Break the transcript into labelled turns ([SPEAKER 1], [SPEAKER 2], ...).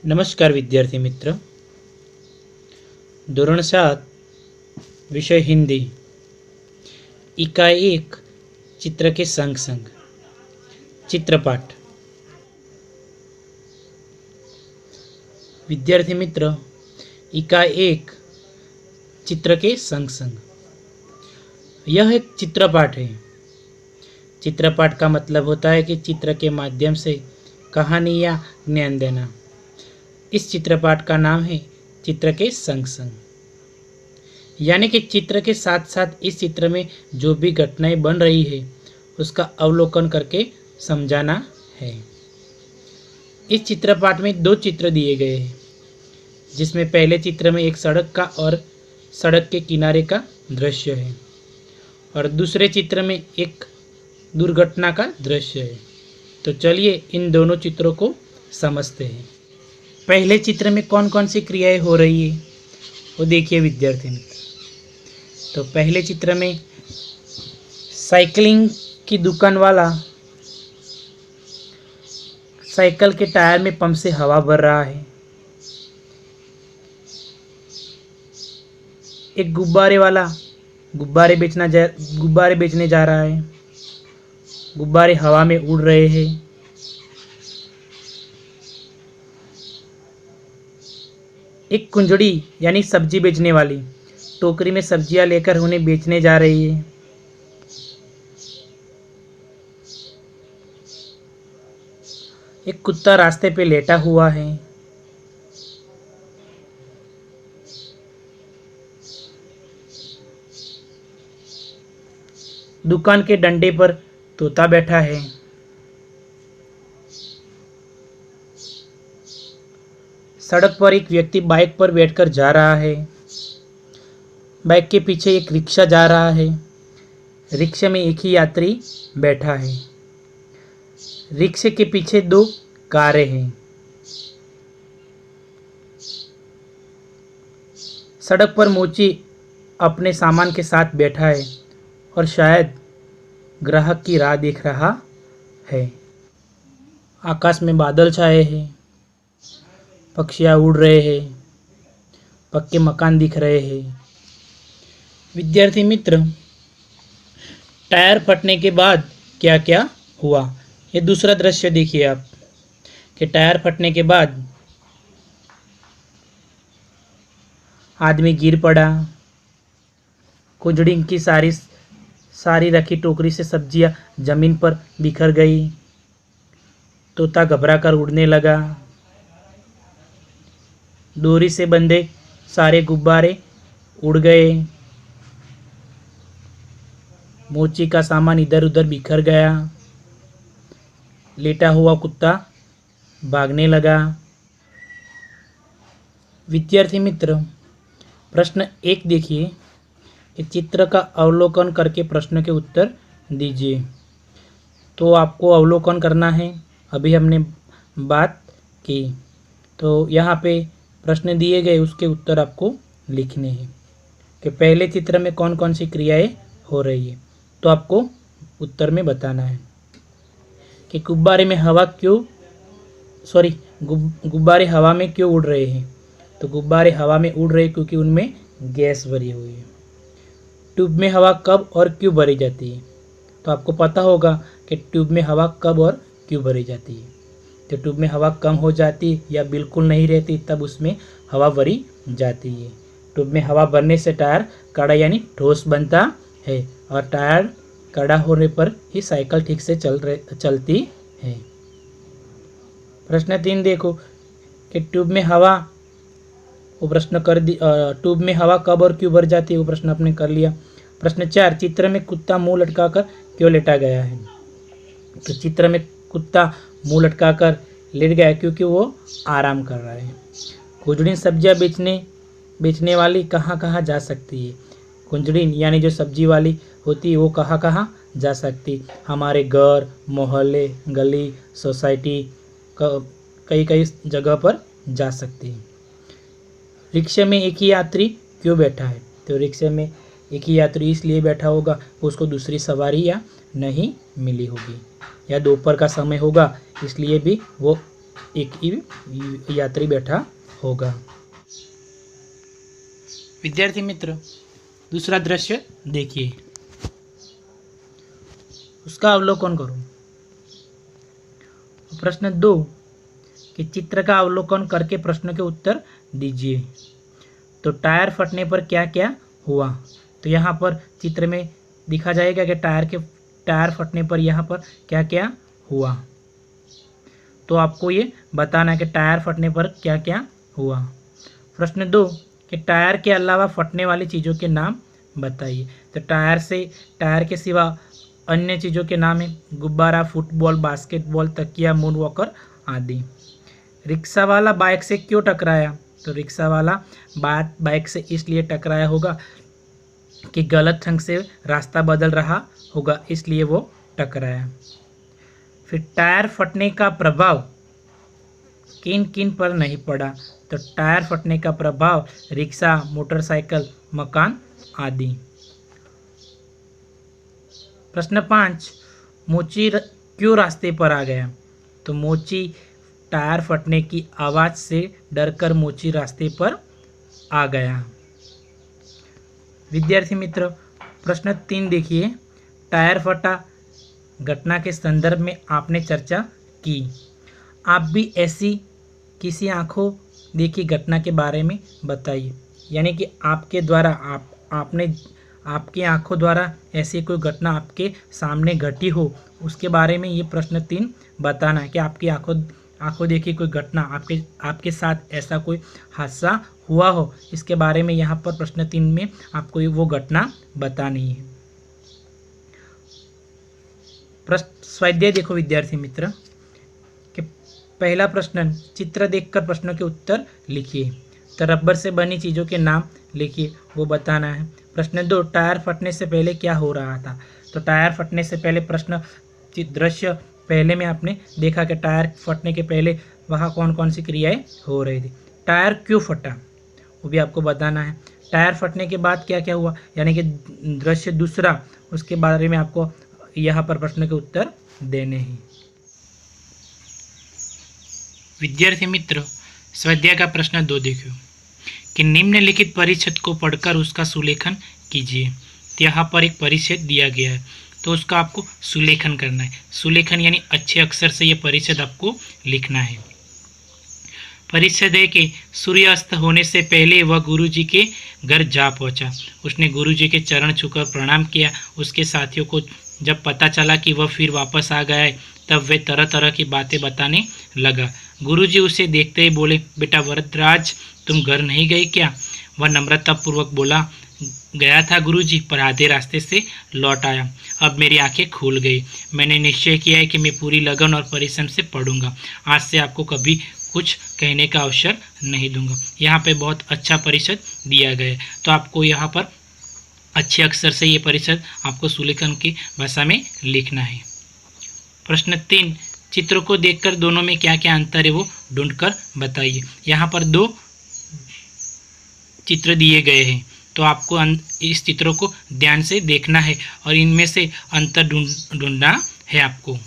[SPEAKER 1] नमस्कार विद्यार्थी मित्र। धोरण 7 विषय हिंदी, इकाई 1 चित्र के संग संग चित्रपाठ। विद्यार्थी मित्र, इकाई 1 चित्र के संग संग, यह एक चित्रपाठ है। चित्रपाठ का मतलब होता है कि चित्र के माध्यम से कहानी या ज्ञान देना। इस चित्रपाठ का नाम है चित्र के संग संग, यानी कि चित्र के साथ साथ इस चित्र में जो भी घटनाएं बन रही है उसका अवलोकन करके समझाना है। इस चित्रपाठ में 2 चित्र दिए गए हैं, जिसमें पहले चित्र में एक सड़क का और सड़क के किनारे का दृश्य है और दूसरे चित्र में एक दुर्घटना का दृश्य है। तो चलिए इन दोनों चित्रों को समझते हैं। पहले चित्र में कौन कौन सी क्रियाएं हो रही है वो देखिए विद्यार्थी मित्र। तो पहले चित्र में साइकिलिंग की दुकान वाला साइकिल के टायर में पंप से हवा भर रहा है। एक गुब्बारे वाला गुब्बारे बेचने जा रहा है। गुब्बारे हवा में उड़ रहे हैं। एक कुंजड़ी यानी सब्जी बेचने वाली टोकरी में सब्जियां लेकर उन्हें बेचने जा रही है। एक कुत्ता रास्ते पे लेटा हुआ है। दुकान के डंडे पर तोता बैठा है। सड़क पर एक व्यक्ति बाइक पर बैठकर जा रहा है। बाइक के पीछे एक रिक्शा जा रहा है। रिक्शे में एक ही यात्री बैठा है। रिक्शे के पीछे 2 कारें हैं। सड़क पर मोची अपने सामान के साथ बैठा है और शायद ग्राहक की राह देख रहा है। आकाश में बादल छाए हैं। पक्षियाँ उड़ रहे हैं। पक्के मकान दिख रहे हैं। विद्यार्थी मित्र, टायर फटने के बाद क्या क्या हुआ, ये दूसरा दृश्य देखिए आप कि टायर फटने के बाद आदमी गिर पड़ा। कुंजड़ी की सारी रखी टोकरी से सब्जियां जमीन पर बिखर गई। तोता घबरा कर उड़ने लगा। डोरी से बंधे सारे गुब्बारे उड़ गए। मोची का सामान इधर उधर बिखर गया। लेटा हुआ कुत्ता भागने लगा। विद्यार्थी मित्र, प्रश्न 1 देखिए। इस चित्र का अवलोकन करके प्रश्न के उत्तर दीजिए। तो आपको अवलोकन करना है, अभी हमने बात की। तो यहाँ पे प्रश्न दिए गए, उसके उत्तर आपको लिखने हैं कि पहले चित्र में कौन कौन सी क्रियाएं हो रही है। तो आपको उत्तर में बताना है कि गुब्बारे हवा में क्यों उड़ रहे हैं। तो गुब्बारे हवा में उड़ रहे क्योंकि उनमें गैस भरी हुई है। ट्यूब में हवा कब और क्यों भरी जाती है। तो आपको पता होगा कि ट्यूब में हवा कब और क्यों भरी जाती है। तो ट्यूब में हवा कम हो जाती या बिल्कुल नहीं रहती तब उसमें हवा भरी जाती है। ट्यूब में हवा भरने से टायर कड़ा यानी ठोस बनता है और टायर कड़ा होने पर ही साइकिल ठीक से चलती है। प्रश्न 3 देखो कि ट्यूब में हवा कब और क्यों भर जाती है, वो प्रश्न आपने कर लिया। प्रश्न 4, चित्र में कुत्ता मुंह लटकाकर क्यों लेटा गया है। तो चित्र में कुत्ता मुंह लटकाकर लेट गया क्योंकि वो आराम कर रहा है। कुंजड़ी सब्जियां बेचने वाली कहाँ कहाँ जा सकती है। कुंजड़ी यानी जो सब्जी वाली होती है वो कहाँ कहाँ जा सकती। हमारे घर, मोहल्ले, गली, सोसाइटी, कई कई जगह पर जा सकती है। रिक्शे में एक ही यात्री क्यों बैठा है। तो रिक्शे में एक ही यात्री इसलिए बैठा होगा उसको दूसरी सवारी या नहीं मिली होगी, या दोपहर का समय होगा इसलिए भी वो एक ही यात्री बैठा होगा। विद्यार्थी मित्र, दूसरा दृश्य देखिए, उसका अवलोकन करो। प्रश्न 2 कि चित्र का अवलोकन करके प्रश्नों के उत्तर दीजिए। तो टायर फटने पर क्या क्या हुआ, तो यहाँ पर चित्र में दिखा जाएगा कि टायर फटने पर यहाँ पर क्या क्या हुआ। तो आपको ये बताना है कि टायर फटने पर क्या क्या हुआ। प्रश्न 2 कि टायर के अलावा फटने वाली चीज़ों के नाम बताइए। तो टायर के सिवा अन्य चीज़ों के नाम है गुब्बारा, फुटबॉल, बास्केटबॉल, तकिया, मून वॉकर आदि। रिक्शा वाला बाइक से क्यों टकराया, तो रिक्शा वाला बाइक से इसलिए टकराया होगा कि गलत ढंग से रास्ता बदल रहा होगा, इसलिए वो टकराया। फिर टायर फटने का प्रभाव किन किन पर नहीं पड़ा, तो टायर फटने का प्रभाव रिक्शा, मोटरसाइकिल, मकान आदि। प्रश्न 5 मोची क्यों रास्ते पर आ गया, तो मोची टायर फटने की आवाज़ से डरकर मोची रास्ते पर आ गया। विद्यार्थी मित्र, प्रश्न 3 देखिए, टायर फटा घटना के संदर्भ में आपने चर्चा की। आप भी ऐसी किसी आंखों देखी घटना के बारे में बताइए, यानी कि आपके द्वारा आपकी आंखों द्वारा ऐसी कोई घटना आपके सामने घटी हो, उसके बारे में ये प्रश्न 3 बताना है कि आपकी आंखों देखी कोई घटना आपके साथ ऐसा कोई हादसा हुआ हो, इसके बारे में यहाँ पर प्रश्न 3 में आपको वो घटना बतानी है। स्वाध्याय देखो विद्यार्थी मित्र, कि पहला प्रश्न, चित्र देखकर प्रश्नों के उत्तर लिखिए। तो रबर से बनी चीज़ों के नाम लिखिए, वो बताना है। प्रश्न 2, टायर फटने से पहले क्या हो रहा था, तो टायर फटने से पहले दृश्य पहले में आपने देखा कि टायर फटने के पहले वहाँ कौन कौन सी क्रियाएं हो रही थी। टायर क्यों फटा, वो भी आपको बताना है। टायर फटने के बाद क्या क्या हुआ, यानी कि दृश्य दूसरा, उसके बारे में आपको यहाँ पर प्रश्न के उत्तर देने हैं। विद्यार्थी मित्र, स्वाध्याय का प्रश्न 2 देखियो कि निम्नलिखित परिच्छेद को पढ़कर उसका सुलेखन कीजिए। तो यहाँ पर एक परिच्छेद दिया गया है, तो उसका आपको सुलेखन करना है। सुलेखन यानी अच्छे अक्षर से ये परिच्छेद आपको लिखना है। परिच्छेद है कि सूर्यास्त होने से पहले वह गुरुजी के घर जा पहुंचा। उसने गुरुजी के चरण छूकर प्रणाम किया। उसके साथियों को जब पता चला कि वह फिर वापस आ गया है, तब वे तरह तरह की बातें बताने लगा। गुरुजी उसे देखते ही बोले, बेटा वरदराज, तुम घर नहीं गए क्या? वह नम्रतापूर्वक बोला, गया था गुरुजी, पर आधे रास्ते से लौट आया। अब मेरी आंखें खुल गई। मैंने निश्चय किया है कि मैं पूरी लगन और परिश्रम से पढ़ूंगा। आज से आपको कभी कुछ कहने का अवसर नहीं दूंगा। यहाँ पे बहुत अच्छा परिच्छेद दिया गया है, तो आपको यहाँ पर अच्छे अक्षर से ये परिच्छेद आपको सुलेखन की भाषा में लिखना है। प्रश्न 3, चित्र को देखकर दोनों में क्या क्या अंतर है वो ढूंढकर बताइए। यहाँ पर 2 चित्र दिए गए हैं, तो आपको इस चित्रों को ध्यान से देखना है और इनमें से अंतर ढूंढना है आपको।